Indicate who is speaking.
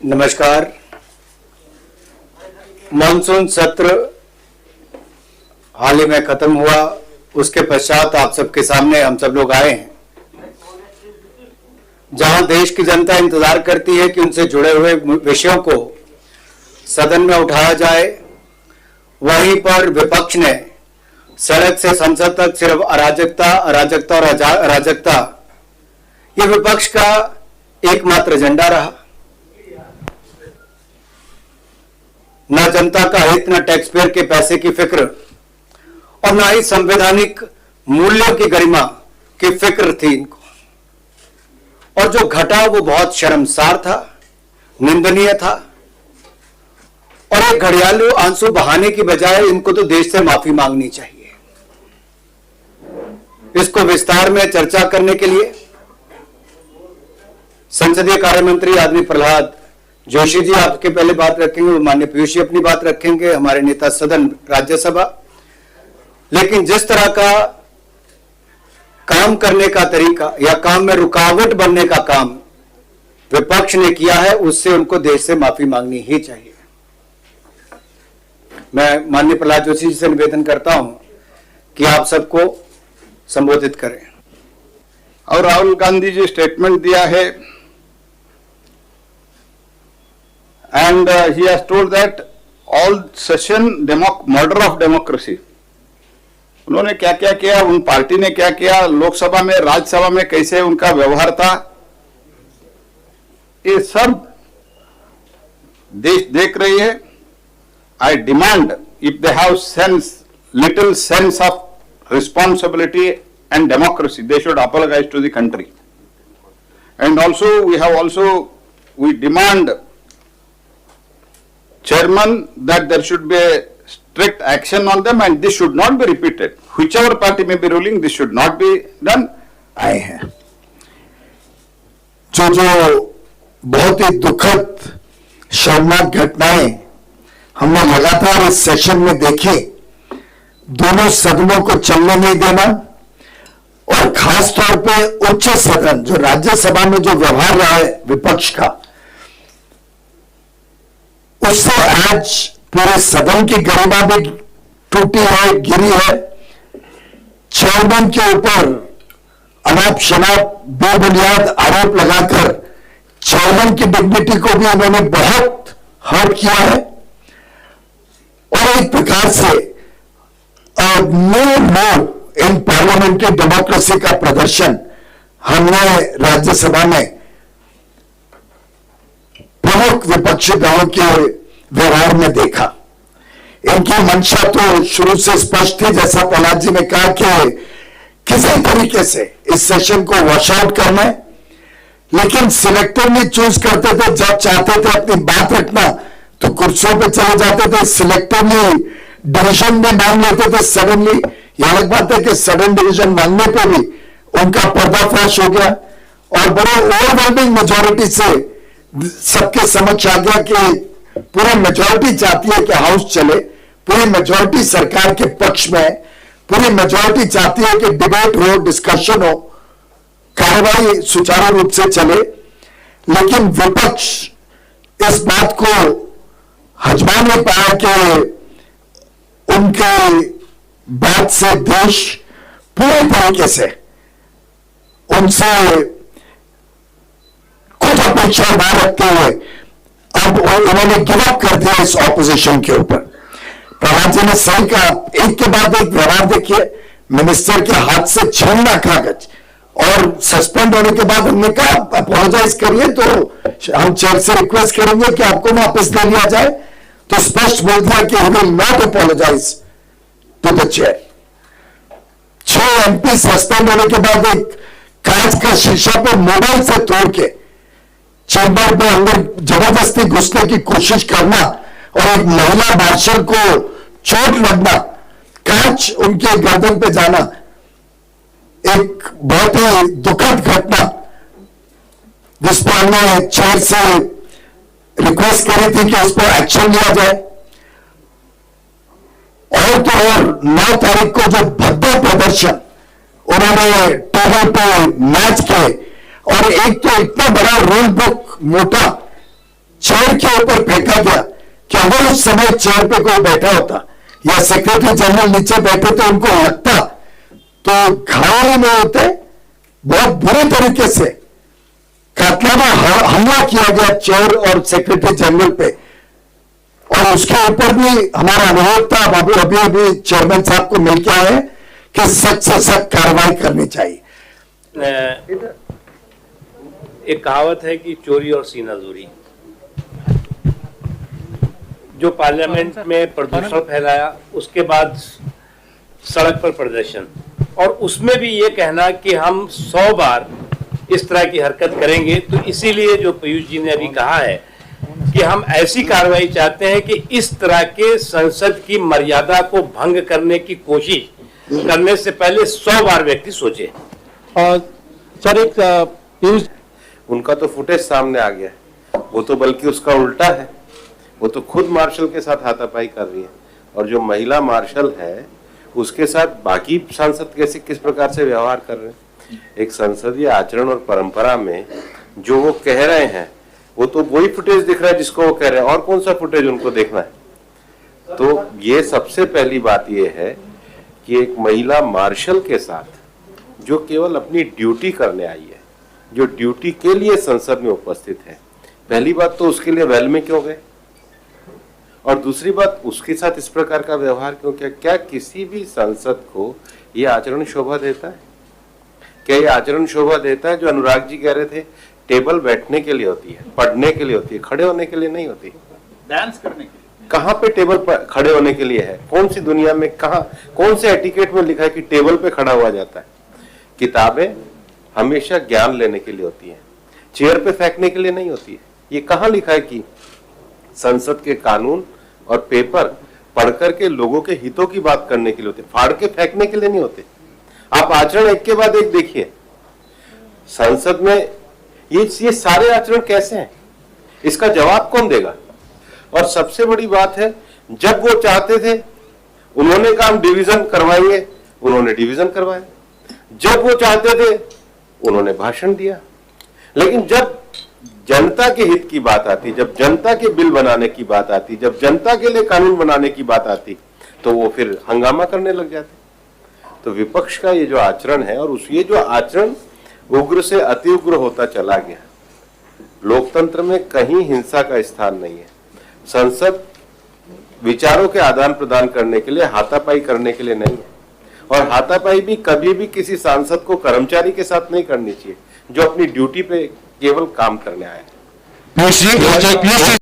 Speaker 1: नमस्कार। मानसून सत्र हाल ही में खत्म हुआ, उसके पश्चात आप सबके सामने हम सब लोग आए हैं, जहां देश की जनता इंतजार करती है कि उनसे जुड़े हुए विषयों को सदन में उठाया जाए। वहीं पर विपक्ष ने सड़क से संसद तक सिर्फ अराजकता अराजकता और अराजकता, ये विपक्ष का एकमात्र एजेंडा रहा। न जनता का हित, न टैक्स पेयर के पैसे की फिक्र और न ही संवैधानिक मूल्यों की गरिमा की फिक्र थी इनको। और जो घटा वो बहुत शर्मसार था, निंदनीय था। और एक घड़ियालू आंसू बहाने की बजाय इनको तो देश से माफी मांगनी चाहिए। इसको विस्तार में चर्चा करने के लिए संसदीय कार्य मंत्री आदरणीय प्रहलाद जोशी जी आपके पहले बात रखेंगे, माननीय पीयूष जी अपनी बात रखेंगे, हमारे नेता सदन राज्यसभा। लेकिन जिस तरह का काम करने का तरीका या काम में रुकावट बनने का काम विपक्ष ने किया है, उससे उनको देश से माफी मांगनी ही चाहिए। मैं माननीय प्रहलाद जोशी जी से निवेदन करता हूं कि आप सबको संबोधित करें।
Speaker 2: और राहुल गांधी जी स्टेटमेंट दिया है and he has told that all session murder of democracy। उन्होंने क्या क्या किया, उन पार्टी ने क्या किया, लोकसभा में राज्यसभा में कैसे उनका व्यवहार था, ये सब देश देख रही है। I demand if they have little sense of responsibility and democracy, they should apologize to the country। And also we demand chairman that there should be a strict action on them and this should not be repeated। Whichever party may be ruling, this should not be done।
Speaker 3: आए हैं जो बहुत ही दुखद शर्मनाक घटनाएं हमने लगातार इस सेशन में देखी। दोनों सदनों को चलने नहीं देना और खास तौर पे उच्च सदन जो राज्यसभा में जो व्यवहार रहा है विपक्ष का, उससे आज पूरे सदन की गरिमा भी टूटी है, गिरी है। चेयरमैन के ऊपर अनाप शनाप बेबुनियाद आरोप लगाकर चेयरमैन की डिग्निटी को भी उन्होंने बहुत हर्ट किया है। और एक प्रकार से नो इन पार्लियामेंट्री डेमोक्रेसी का प्रदर्शन हमने राज्यसभा में प्रमुख विपक्षी दलों के व्यवहार में देखा। इनकी मंशा तो शुरू से स्पष्ट थी, जैसा प्रहलाद जी ने कहा कि किसी तरीके से इस सेशन को वॉश आउट करना है, लेकिन सिलेक्टिवली चूज करते थे। जब चाहते थे अपनी बात रखना तो कुर्सियों पे चले जाते थे, सिलेक्टिवली डिवीजन में मांग लेते थे सडनली। यह अलग बात है कि सडन डिवीजन मांगने पे भी उनका पर्दाफाश हो गया और बड़े ओवरवेलमिंग मेजोरिटी से सबके समक्ष आ गया कि पूरी मेजोरिटी चाहती है कि हाउस चले, पूरी मेजोरिटी सरकार के पक्ष में है, पूरी मेजोरिटी चाहती है कि डिबेट हो, डिस्कशन हो, कार्रवाई सुचारू रूप से चले। लेकिन विपक्ष इस बात को हजमा नहीं पाया कि उनके बात से देश पूरी तरीके से उनसे कुछ अपेक्षा न रखते हुए अब उन्होंने गिव अप कर दिया इस ऑपोजिशन के ऊपर। प्रहलाद जी ने सही कहा, एक के बाद एक व्यवहार देखिए। मिनिस्टर के हाथ से छीनना कागज और सस्पेंड होने के बाद हमने कहा अपोलोजाइज करिए, तो हम चेयर से रिक्वेस्ट करेंगे कि आपको वापस दे लिया जाए, तो स्पष्ट बोल दिया कि he will not apologise to the chair. 6 MP suspend होने के बाद एक कांच का शीशा पर मोबाइल से तोड़ के चैम्बर में अंदर जबरदस्ती घुसने की कोशिश करना और एक महिला मार्शल को चोट लगना, कांच उनके गर्दन पे जाना, एक बहुत ही दुखद घटना जिस पर हमने चेयर से रिक्वेस्ट करी थी कि उस पर एक्शन लिया जाए। और तो और 9 तारीख को जो भव्य प्रदर्शन उन्होंने टेबल पे मैच किए और एक तो इतना बड़ा रूल बुक मोटा के ऊपर फेंका गया कि अगर उस समय चेयर पे कोई बैठा होता या सेक्रेटरी जनरल नीचे बैठे तो उनको लगता तो घायल नहीं होते। बहुत बुरे तरीके से कातलाना हमला किया गया चेयर और सेक्रेटरी जनरल पे, और उसके ऊपर भी हमारा अनुरोध था, अभी चेयरमैन साहब को मिल के आए कि सख्त से सख्त कार्रवाई करनी चाहिए।
Speaker 4: एक कहावत है कि चोरी और सीनाजोरी, जो पार्लियामेंट में प्रदूषण फैलाया, उसके बाद सड़क पर प्रदर्शन, और उसमें भी ये कहना कि हम 100 बार इस तरह की हरकत करेंगे। तो इसीलिए जो पीयूष जी ने अभी कहा है कि हम ऐसी कार्रवाई चाहते हैं कि इस तरह के संसद की मर्यादा को भंग करने की कोशिश करने से पहले 100 बार व्यक्ति सोचे।
Speaker 5: और सर एक पीयूष,
Speaker 6: उनका तो फुटेज सामने आ गया है, वो तो बल्कि उसका उल्टा है, वो तो खुद मार्शल के साथ हाथापाई कर रही है, और जो महिला मार्शल है उसके साथ बाकी सांसद कैसे किस प्रकार से व्यवहार कर रहे हैं। एक संसदीय आचरण और परंपरा में जो वो कह रहे हैं वो तो वही फुटेज दिख रहा है जिसको वो कह रहे हैं, और कौन सा फुटेज उनको देखना है। तो ये सबसे पहली बात ये है कि एक महिला मार्शल के साथ जो केवल अपनी ड्यूटी करने आई है, जो ड्यूटी के लिए संसद में उपस्थित है, पहली बात तो उसके लिए वेल में क्यों गए, और दूसरी बात उसके साथ इस प्रकार का व्यवहार क्यों किया। क्या किसी भी सांसद को यह आचरण शोभा देता है? क्या ये आचरण शोभा देता है? जो अनुराग जी कह रहे थे, टेबल बैठने के लिए होती है, पढ़ने के लिए होती है, खड़े होने के लिए नहीं होती।
Speaker 2: डांस करने के लिए
Speaker 6: कहाँ पे टेबल पर खड़े होने के लिए है? कौन सी दुनिया में, कहाँ, कौन से एटिकेट में लिखा है कि टेबल पे खड़ा हुआ जाता है? किताबें हमेशा ज्ञान लेने के लिए होती है, चेयर पे फेंकने के लिए नहीं होती है। ये कहाँ लिखा है कि संसद के कानून और पेपर पढ़ करके लोगों के हितों की बात करने के लिए होते, फाड़ के फेंकने के लिए नहीं होते। आप आचरण एक के बाद एक देखिए संसद में, ये सारे आचरण कैसे हैं, इसका जवाब कौन देगा? और सबसे बड़ी बात है, जब वो चाहते थे उन्होंने कहा हम डिवीजन करवाएंगे, उन्होंने डिवीजन करवाया। जब वो चाहते थे उन्होंने भाषण दिया। लेकिन जब जनता के हित की बात आती, जब जनता के बिल बनाने की बात आती, जब जनता के लिए कानून बनाने की बात आती, तो वो फिर हंगामा करने लग जाते। तो विपक्ष का ये जो आचरण है, और ये जो आचरण उग्र से अति उग्र होता चला गया, लोकतंत्र में कहीं हिंसा का स्थान नहीं है। संसद विचारों के आदान प्रदान करने के लिए, हाथापाई करने के लिए नहीं है। और हाथापाई भी कभी भी किसी सांसद को कर्मचारी के साथ नहीं करनी चाहिए जो अपनी ड्यूटी पे केवल काम करने आया है।
Speaker 3: पीयूष जी